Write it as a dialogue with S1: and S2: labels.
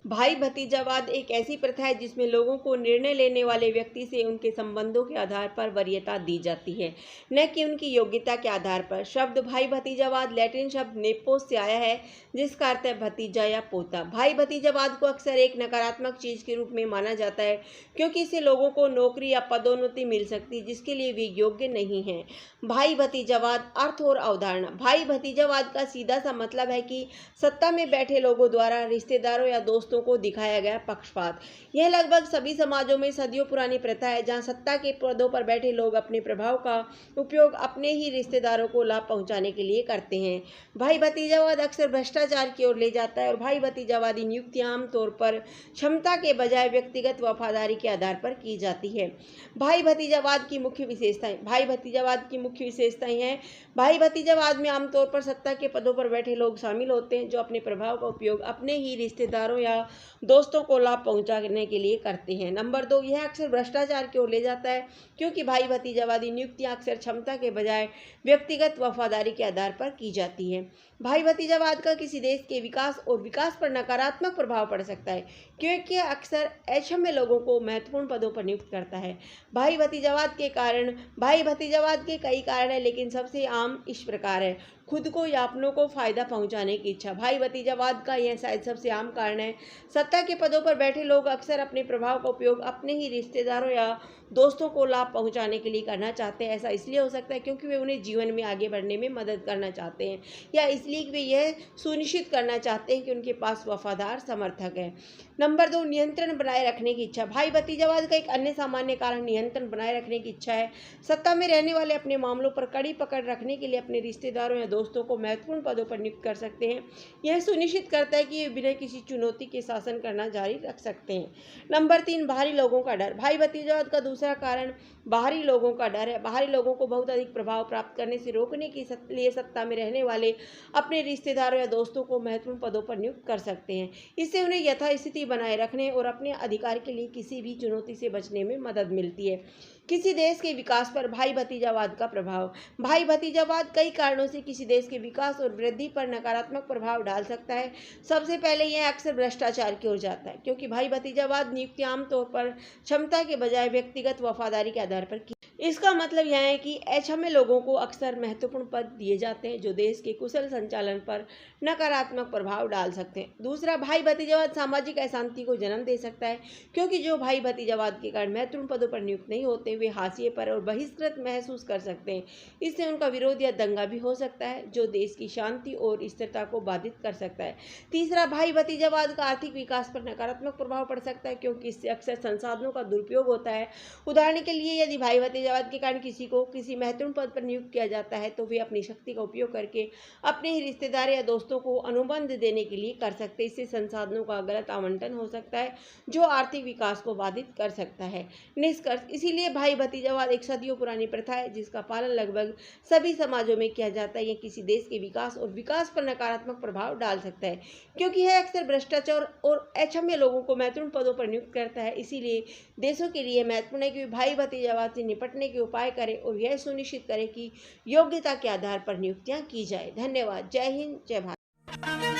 S1: भाई भतीजावाद एक ऐसी प्रथा है जिसमें लोगों को निर्णय लेने वाले व्यक्ति से उनके संबंधों के आधार पर वरीयता दी जाती है, न कि उनकी योग्यता के आधार पर। शब्द भाई भतीजावाद लैटिन शब्द नेपोस से आया है, जिसका अर्थ है भतीजा या पोता। भाई भतीजावाद को अक्सर एक नकारात्मक चीज के रूप में माना जाता है, क्योंकि इससे लोगों को नौकरी या पदोन्नति मिल सकती है जिसके लिए वे योग्य नहीं हैं। भाई भतीजावाद अर्थ और अवधारणा। भाई भतीजावाद का सीधा सा मतलब है कि सत्ता में बैठे लोगों द्वारा रिश्तेदारों या दोस्तों को दिखाया गया पक्षपात। यह लगभग सभी समाजों में सदियों पुरानी प्रथा है, जहां सत्ता के पदों पर बैठे लोग अपने प्रभाव का उपयोग अपने ही रिश्तेदारों को लाभ पहुंचाने के लिए करते हैं। भाई भतीजावाद अक्सर भ्रष्टाचार की ओर ले जाता है और भाई भतीजावादी नियुक्तियां आमतौर पर क्षमता के बजाय व्यक्तिगत वफादारी के आधार पर की जाती है। भाई भतीजावाद की मुख्य विशेषताएं। भाई भतीजावाद की मुख्य विशेषताएं हैं। भाई भतीजावाद में आमतौर पर सत्ता के पदों पर बैठे लोग शामिल होते हैं जो अपने प्रभाव का उपयोग अपने ही रिश्तेदारों या दोस्तों को लाभ पहुंचाने के लिए करते हैं। नंबर 2, यह अक्सर भ्रष्टाचार की ओर ले जाता है, क्योंकि भाई भतीजावादी नियुक्तियां अक्सर क्षमता के बजाय व्यक्तिगत वफादारी के आधार पर की जाती है। भाई भतीजावाद का किसी देश के विकास और विकास पर नकारात्मक प्रभाव पड़ सकता है, क्योंकि यह अक्सर अक्षम्य लोगों को महत्वपूर्ण पदों पर नियुक्त करता है। भाई भतीजावाद के कई कारण हैं, लेकिन सबसे आम इस प्रकार है। खुद को या अपनों को फायदा पहुंचाने की इच्छा। भाई भतीजावाद का यह शायद सबसे आम कारण है। सत्ता के पदों पर बैठे लोग अक्सर अपने प्रभाव का उपयोग अपने ही रिश्तेदारों या दोस्तों को लाभ पहुंचाने के लिए करना चाहते हैं। ऐसा इसलिए हो सकता है क्योंकि वे उन्हें जीवन में आगे बढ़ने में मदद करना चाहते हैं, या इसलिए कि वे यह सुनिश्चित करना चाहते हैं कि उनके पास वफादार समर्थक है। नंबर 2, नियंत्रण बनाए रखने की इच्छा। भाई भतीजावाद का एक अन्य सामान्य कारण नियंत्रण बनाए रखने की इच्छा है। सत्ता में रहने वाले अपने मामलों पर कड़ी पकड़ रखने के लिए अपने रिश्तेदारों या दोस्तों को महत्वपूर्ण पदों पर नियुक्त कर सकते हैं। यह सुनिश्चित करता है कि वे बिना किसी चुनौती के शासन करना जारी रख सकते हैं। नंबर 3, बाहरी लोगों का डर। भाई भतीजावाद का दूसरा कारण बाहरी लोगों का डर है। बाहरी लोगों को बहुत अधिक प्रभाव प्राप्त करने से रोकने के लिए सत्ता में रहने वाले अपने रिश्तेदारों या दोस्तों को महत्वपूर्ण पदों पर नियुक्त कर सकते हैं। इससे उन्हें यथास्थिति बनाए रखने और अपने अधिकार के लिए किसी भी चुनौती से बचने में मदद मिलती है। किसी देश के विकास पर भाई भतीजावाद का प्रभाव। भाई भतीजावाद कई कारणों से किसी देश के विकास और वृद्धि पर नकारात्मक प्रभाव डाल सकता है। सबसे पहले यह अक्सर भ्रष्टाचार की ओर जाता है, क्योंकि भाई भतीजावाद नियुक्तियां आमतौर पर क्षमता के बजाय व्यक्तिगत वफादारी के आधार पर की। इसका मतलब यह है कि अक्षम्य लोगों को अक्सर महत्वपूर्ण पद दिए जाते हैं जो देश के कुशल संचालन पर नकारात्मक प्रभाव डाल सकते हैं। दूसरा, भाई भतीजावाद सामाजिक अशांति को जन्म दे सकता है, क्योंकि जो भाई भतीजावाद के कारण महत्वपूर्ण पदों पर नियुक्त नहीं होते वे हाशिए पर और बहिष्कृत महसूस कर सकते हैं। इससे उनका विरोध या दंगा भी हो सकता है, जो देश की शांति और स्थिरता को बाधित कर सकता है। तीसरा, भाई भतीजावाद का आर्थिक विकास पर नकारात्मक प्रभाव पड़ सकता है, क्योंकि इससे अक्सर संसाधनों का दुरुपयोग होता है। उदाहरण के लिए, यदि भाई भतीजावाद के कारण किसी को किसी महत्वपूर्ण पद पर नियुक्त किया जाता है तो वे अपनी शक्ति का उपयोग करके अपने ही रिश्तेदार या दोस्तों को अनुबंध देने के लिए कर सकते हैं। इससे संसाधनों का गलत आवंटन हो सकता है, जो आर्थिक विकास को बाधित कर सकता है। निष्कर्ष, इसीलिए भाई भतीजावाद एक सदियों पुरानी प्रथा है जिसका पालन लगभग सभी समाजों में किया जाता है। यह किसी देश के विकास और विकास पर नकारात्मक प्रभाव डाल सकता है, क्योंकि यह अक्सर भ्रष्टाचार और अक्षम्य लोगों को महत्वपूर्ण पदों पर नियुक्त करता है। इसीलिए देशों के लिए महत्वपूर्ण है कि वे भाई भतीजावाद से निपटने के उपाय करें और यह सुनिश्चित करें कि योग्यता के आधार पर नियुक्तियां की जाए। धन्यवाद। जय हिंद, जय भारत।